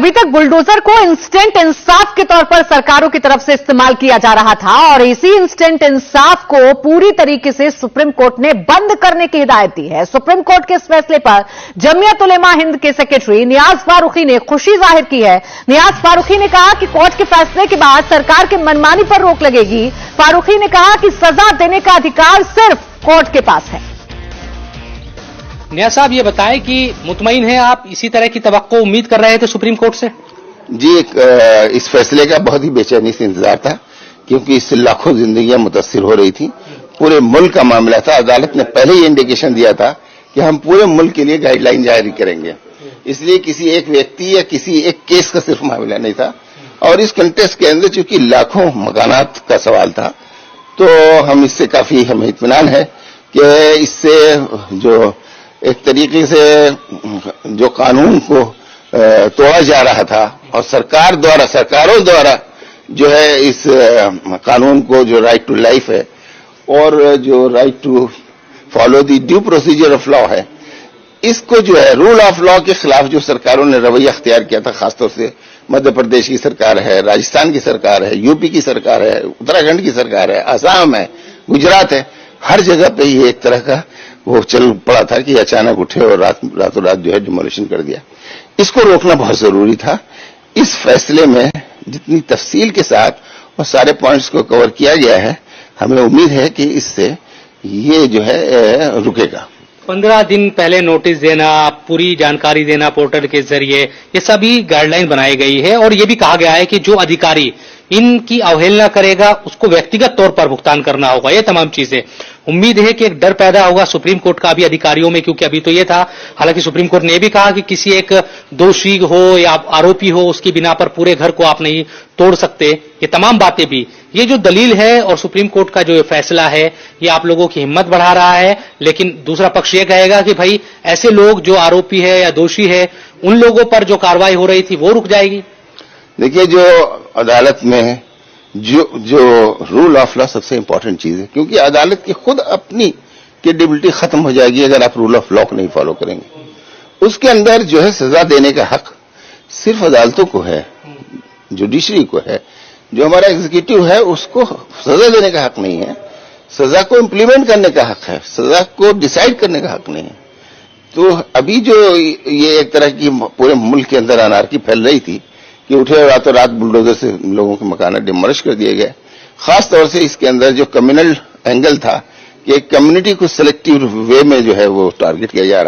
अभी तक बुलडोजर को इंस्टेंट इंसाफ के तौर पर सरकारों की तरफ से इस्तेमाल किया जा रहा था और इसी इंस्टेंट इंसाफ को पूरी तरीके से सुप्रीम कोर्ट ने बंद करने की हिदायत दी है। सुप्रीम कोर्ट के इस फैसले पर जमीयत उलेमा हिंद के सेक्रेटरी नियाज फारूकी ने खुशी जाहिर की है। नियाज फारूकी ने कहा कि कोर्ट के फैसले के बाद सरकार की मनमानी पर रोक लगेगी। फारूकी ने कहा कि सजा देने का अधिकार सिर्फ कोर्ट के पास है। नियाज साहब, ये बताएं कि मुतमईन हैं आप, इसी तरह की तवक्को उम्मीद कर रहे थे सुप्रीम कोर्ट से? जी, इस फैसले का बहुत ही बेचैनी से इंतजार था, क्योंकि इससे लाखों जिंदगियां मुतासिर हो रही थी। पूरे मुल्क का मामला था। अदालत ने पहले ही इंडिकेशन दिया था कि हम पूरे मुल्क के लिए गाइडलाइन जारी करेंगे, इसलिए किसी एक व्यक्ति या किसी एक केस का सिर्फ मामला नहीं था। और इस कंटेस्ट के अंदर चूंकि लाखों मकानात का सवाल था, तो हम इससे काफी हमें इत्मीनान है कि इससे जो एक तरीके से जो कानून को तोड़ा जा रहा था और सरकारों द्वारा जो है इस कानून को, जो राइट टू लाइफ है और जो right to follow the due procedure of law है, इसको जो है रूल ऑफ लॉ के खिलाफ जो सरकारों ने रवैया अख्तियार किया था, खासतौर से मध्य प्रदेश की सरकार है, राजस्थान की सरकार है, यूपी की सरकार है, उत्तराखंड की सरकार है, असम है, गुजरात है, हर जगह पे ये एक तरह का वो चल पड़ा था कि अचानक उठे और रातों रात जो है डिमोलिशन कर दिया। इसको रोकना बहुत जरूरी था। इस फैसले में जितनी तफसील के साथ और सारे पॉइंट्स को कवर किया गया है, हमें उम्मीद है कि इससे ये जो है रुकेगा। 15 दिन पहले नोटिस देना, पूरी जानकारी देना पोर्टल के जरिए, ये सभी गाइडलाइन बनाई गई है और ये भी कहा गया है कि जो अधिकारी इनकी अवहेलना करेगा उसको व्यक्तिगत तौर पर भुगतान करना होगा। ये तमाम चीजें, उम्मीद है कि एक डर पैदा होगा सुप्रीम कोर्ट का भी अधिकारियों में, क्योंकि अभी तो ये था, हालांकि सुप्रीम कोर्ट ने यह भी कहा कि किसी एक दोषी हो या आरोपी हो उसकी बिना पर पूरे घर को आप नहीं तोड़ सकते। ये तमाम बातें भी, ये जो दलील है और सुप्रीम कोर्ट का जो फैसला है, ये आप लोगों की हिम्मत बढ़ा रहा है। लेकिन दूसरा पक्ष ये कहेगा कि भाई ऐसे लोग जो आरोपी है या दोषी है, उन लोगों पर जो कार्रवाई हो रही थी वो रुक जाएगी। देखिए, जो अदालत में जो रूल ऑफ लॉ सबसे इंपॉर्टेंट चीज है, क्योंकि अदालत की खुद अपनी क्रेडिबिलिटी खत्म हो जाएगी अगर आप रूल ऑफ लॉ को नहीं फॉलो करेंगे। उसके अंदर जो है सजा देने का हक सिर्फ अदालतों को है, जुडिशरी को है। जो हमारा एग्जीक्यूटिव है उसको सजा देने का हक नहीं है, सजा को इम्प्लीमेंट करने का हक है, सजा को डिसाइड करने का हक नहीं है। तो अभी जो ये एक तरह की पूरे मुल्क के अंदर अनार्की फैल रही थी कि उठे रातों रात बुलडोजर से लोगों के मकान डिमोलिश कर दिए गए, खास तौर से इसके अंदर जो कम्युनल एंगल था कि एक कम्युनिटी को सिलेक्टिव वे में जो है वो टारगेट किया जा रहा।